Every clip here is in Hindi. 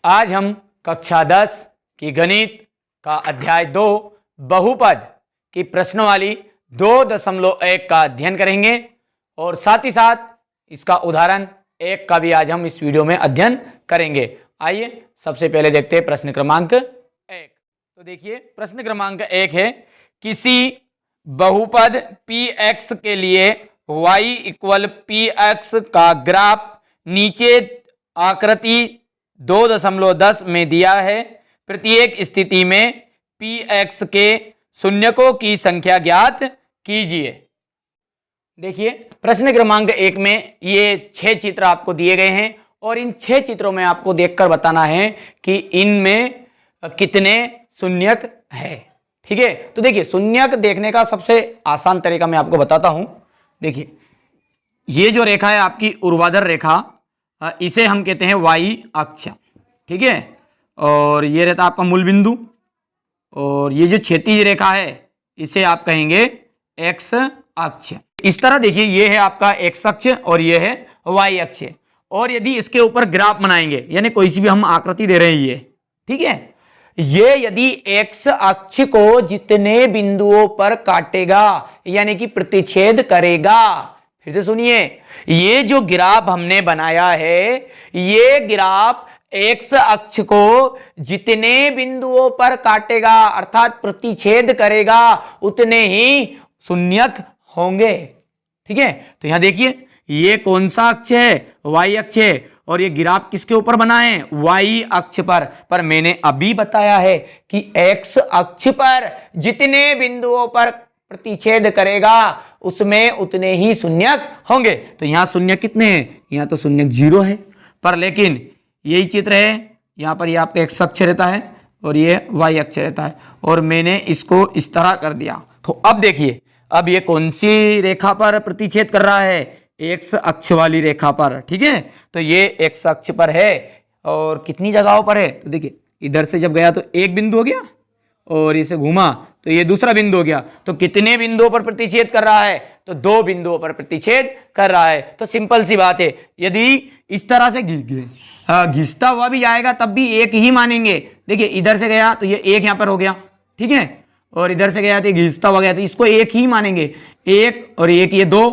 आज हम कक्षा 10 की गणित का अध्याय 2 बहुपद की प्रश्नवाली 2.1 का अध्ययन करेंगे और साथ ही साथ इसका उदाहरण 1 का भी आज हम इस वीडियो में अध्ययन करेंगे। आइए सबसे पहले देखते हैं प्रश्न क्रमांक 1। तो देखिए प्रश्न क्रमांक 1 है, किसी बहुपद px के लिए y इक्वल px का ग्राफ नीचे आकृति 2.10 में दिया है। प्रत्येक स्थिति में px के शून्यकों की संख्या ज्ञात कीजिए। देखिए प्रश्न क्रमांक 1 में ये 6 चित्र आपको दिए गए हैं और इन 6 चित्रों में आपको देखकर बताना है कि इनमें कितने शून्यक है। ठीक है, तो देखिए शून्यक देखने का सबसे आसान तरीका मैं आपको बताता हूं। देखिए ये जो रेखा है आपकी ऊर्ध्वाधर रेखा, इसे हम कहते हैं y अक्ष। ठीक है, और ये रहता आपका मूल बिंदु, और ये जो क्षैतिज रेखा है इसे आप कहेंगे x अक्ष। इस तरह देखिए ये है आपका x अक्ष और ये है y अक्ष, और यदि इसके ऊपर ग्राफ बनाएंगे यानी कोई सी भी हम आकृति दे रहे हैं ये, ठीक है, ये यदि x अक्ष को जितने बिंदुओं पर काटेगा यानी कि प्रतिच्छेद करेगा, फिर से सुनिए, ये जो ग्राफ हमने बनाया है ये ग्राफ x अक्ष को जितने बिंदुओं पर काटेगा अर्थात प्रतिच्छेद करेगा उतने ही शून्यक होंगे। ठीक है, तो यहां देखिए ये कौन सा अक्ष है, y अक्ष है, और ये ग्राफ किसके ऊपर बना है, y अक्ष पर मैंने अभी बताया है कि x अक्ष पर जितने बिंदुओं पर प्रतिच्छेद करेगा उसमें उतने ही शून्यक होंगे। तो यहां शून्यक कितने हैं, यहां तो शून्यक 0 है, पर लेकिन यही चित्र है, यहां पर ये आपका x अक्ष रहता है और ये y अक्ष रहता है, और मैंने इसको इस तरह कर दिया। तो अब देखिए अब ये कौन सी रेखा पर प्रतिच्छेद कर रहा है, x अक्ष वाली रेखा पर। ठीक है, तो ये x अक्ष पर है और कितनी जगहों पर है, तो देखिए इधर से जब गया तो एक बिंदु हो गया और इसे घुमा तो ये दूसरा बिंदु हो गया। तो कितने बिंदुओं पर प्रतिच्छेद कर रहा है, तो 2 बिंदुओं पर प्रतिच्छेद कर रहा है। तो सिंपल सी बात है, यदि इस तरह से घिसता हुआ भी जाएगा तब भी एक ही मानेंगे। देखिए इधर से गया तो ये एक यहाँ पर हो गया, ठीक है, और इधर से गया तो घिसता हुआ गया तो इसको एक ही मानेंगे, एक और एक ये 2,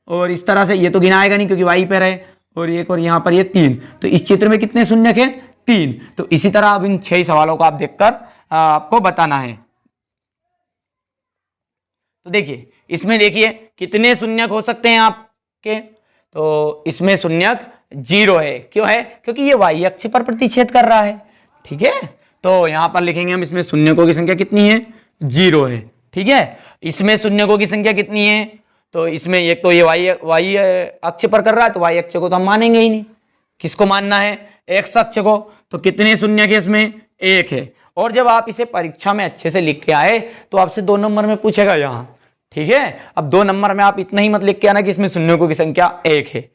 और इस तरह से ये तो गिनाएगा नहीं क्योंकि y पर है, और एक और यहाँ पर ये 3। तो इस चित्र में कितने शून्यक है, 3। तो इसी तरह अब इन 6 सवालों को आप देखकर आपको बताना है। तो देखिए इसमें देखिए कितने शून्यक हो सकते हैं आपके, तो इसमें शून्यक 0 है। क्यों है, क्योंकि ये y अक्ष पर प्रतिच्छेद कर रहा है। ठीक है, तो यहां पर लिखेंगे हम, इसमें शून्यकों की संख्या कितनी है, 0 है। ठीक है, इसमें शून्यकों की संख्या कितनी है, तो इसमें एक तो ये y अक्ष पर कर रहा है तो y अक्ष को तो हम मानेंगे ही नहीं, किसको मानना है, x अक्ष को। तो कितने शून्यक है इसमें, 1 है। और जब आप इसे परीक्षा में अच्छे से लिख के आए तो आपसे 2 नंबर में पूछेगा यहाँ। ठीक है, अब 2 नंबर में आप इतना ही मत लिख के आना कि इसमें शून्यकों की संख्या 1 है,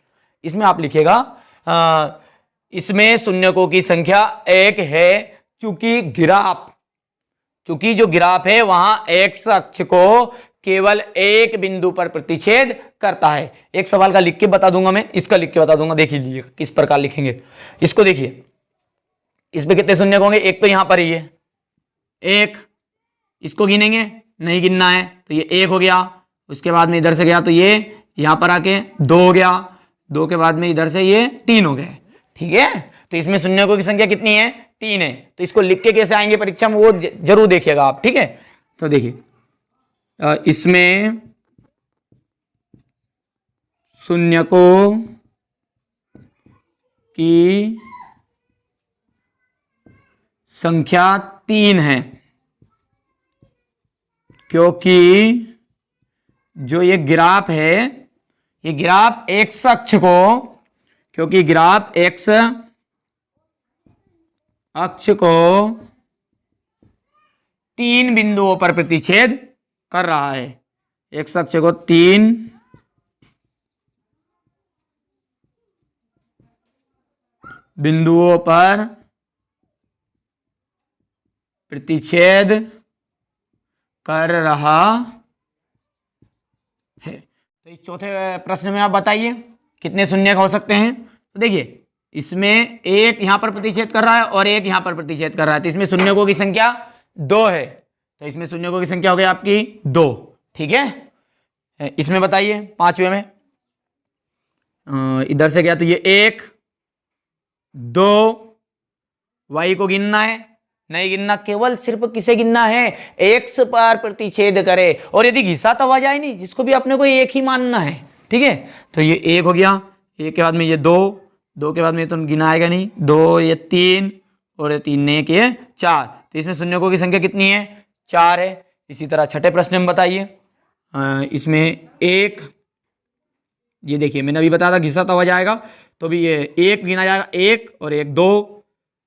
इसमें आप लिखेगा इसमें शून्यकों की संख्या 1 है, चूंकि जो ग्राफ है वहां x अक्ष को केवल एक बिंदु पर प्रतिच्छेद करता है। एक सवाल का लिख के बता दूंगा मैं, इसका लिख के बता दूंगा, देख लीजिएगा किस प्रकार लिखेंगे इसको। देखिए इसमें कितने शून्यक होंगे, एक तो यहां पर ही है 1, इसको गिनेंगे, नहीं गिनना है तो ये 1 हो गया। उसके बाद में इधर से गया तो ये यहां पर आके 2 हो गया, 2 के बाद में इधर से ये 3 हो गए। ठीक है, तो इसमें शून्यकों की संख्या कितनी है, 3 है। तो इसको लिख के कैसे आएंगे परीक्षा में वो जरूर देखिएगा आप। ठीक है, तो देखिए इसमें शून्यकों की संख्या 3 है क्योंकि जो ये ग्राफ है, ये ग्राफ x अक्ष को, क्योंकि ग्राफ x अक्ष को 3 बिंदुओं पर प्रतिच्छेद कर रहा है, x अक्ष को 3 बिंदुओं पर प्रतिच्छेद कर रहा है। तो इस चौथे प्रश्न में आप बताइए कितने शून्यक हो सकते हैं। तो देखिए इसमें एक यहां पर प्रतिच्छेद कर रहा है और एक यहां पर प्रतिच्छेद कर रहा है, तो इसमें शून्यकों की संख्या 2 है, तो इसमें शून्यकों की संख्या हो गई आपकी 2। ठीक है, इसमें बताइए पांचवें में इधर से गया तो ये 1 2, y को गिनना है, नहीं गिनना, केवल सिर्फ किसे गिनना है, x पर प्रतिच्छेद करे, और यदि घिसा तो आ जाए नहीं, जिसको भी अपने को एक ही मानना है। ठीक है, तो ये 1 हो गया, 1 के बाद में ये 2, 2 के बाद में ये तो गिना आएगा नहीं, 2 ये 3 और ये 3 ने 1 ये 4, तो इसमें शून्यकों की संख्या कितनी है, 4 है। इसी तरह छठे प्रश्न में बताइए, इसमें 1, ये देखिए मैंने अभी बताया था घिसा तो आ जाएगा, तो भी ये 1 गिना जाएगा, 1 और 1 2,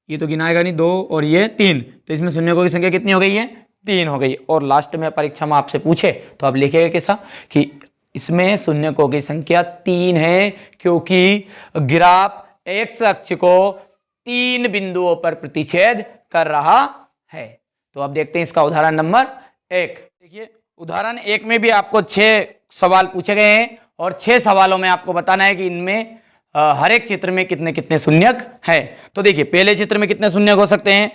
ये तो गिनाएगा नहीं, 2 और ये 3, तो इसमें शून्यकों की संख्या कितनी हो गई है, 3 हो गई। और लास्ट में परीक्षा में आपसे पूछे तो आप लिखेगा कैसा कि इसमें शून्यकों की संख्या 3 है, क्योंकि ग्राफ एक्स अक्ष को 3 बिंदुओं पर प्रतिच्छेद कर रहा है। तो अब देखते हैं इसका उदाहरण नंबर 1। देखिए उदाहरण 1 में भी आपको 6 सवाल पूछे गए हैं और 6 सवालों में आपको बताना है कि इनमें हर एक चित्र में कितने कितने शून्यक है। तो देखिए पहले चित्र में कितने शून्यक हो सकते हैं,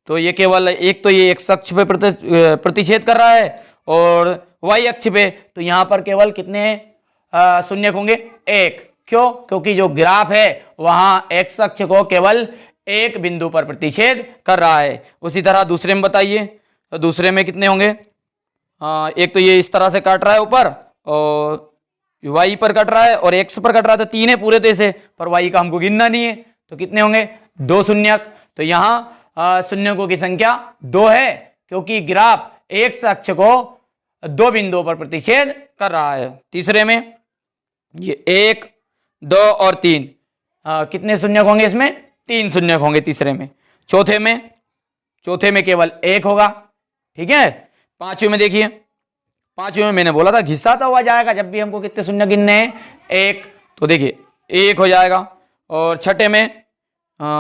तो ये केवल एक, तो ये एक्स अक्ष पे प्रतिच्छेद कर रहा है और वाई अक्ष पे, तो यहाँ पर केवल कितने शून्यक होंगे, 1। क्यों, क्योंकि जो ग्राफ है वहाँ एक्स अक्ष को केवल एक बिंदु पर प्रतिच्छेद कर रहा है। उसी तरह दूसरे में बताइए, तो दूसरे में कितने होंगे, एक तो ये इस तरह से काट रहा है ऊपर और y पर कट रहा है और x पर कट रहा है, तो 3 है पूरे तरह से, पर y का हमको गिनना नहीं है, तो कितने होंगे, 2 शून्यक। तो यहाँ शून्यकों की संख्या 2 है, क्योंकि ग्राफ x अक्ष को 2 बिंदुओं पर प्रतिच्छेद कर रहा है। तीसरे में ये 1 2 और 3, कितने शून्यक होंगे, इसमें 3 शून्यक होंगे तीसरे में। चौथे में केवल 1 होगा। ठीक है, पांचवें में देखिए, पांचवें में मैंने बोला था घिसा तो हुआ जाएगा, जब भी हमको कितने शून्य गिनने हैं, 1, तो देखिए 1 हो जाएगा। और छठे में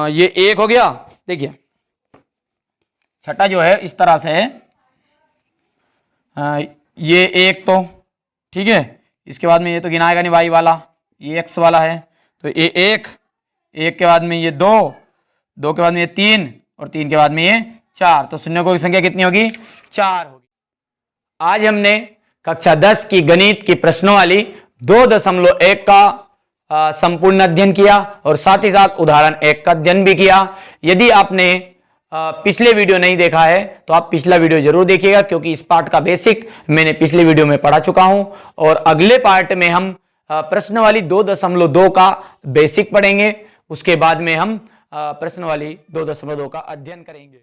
ये 1 हो गया, देखिए छठा जो है इस तरह से है, ये 1 तो ठीक है, इसके बाद में ये तो गिनाएगा नहीं y वाला, ये x वाला है, तो ये 1 के बाद में ये 2 के बाद में ये 3 और 3 के बाद में ये 4, तो शून्यकों की संख्या कितनी होगी, 4 होगी। आज हमने कक्षा 10 की गणित की प्रश्नों वाली 2.1 का संपूर्ण अध्ययन किया और साथ ही साथ उदाहरण 1 का अध्ययन भी किया। यदि आपने पिछले वीडियो नहीं देखा है तो आप पिछला वीडियो जरूर देखिएगा, क्योंकि इस पार्ट का बेसिक मैंने पिछले वीडियो में पढ़ा चुका हूं और अगले पार्ट में हम प्रश्न वाली 2.2 का बेसिक पढ़ेंगे, उसके बाद में हम प्रश्न वाली 2.2 का अध्ययन करेंगे।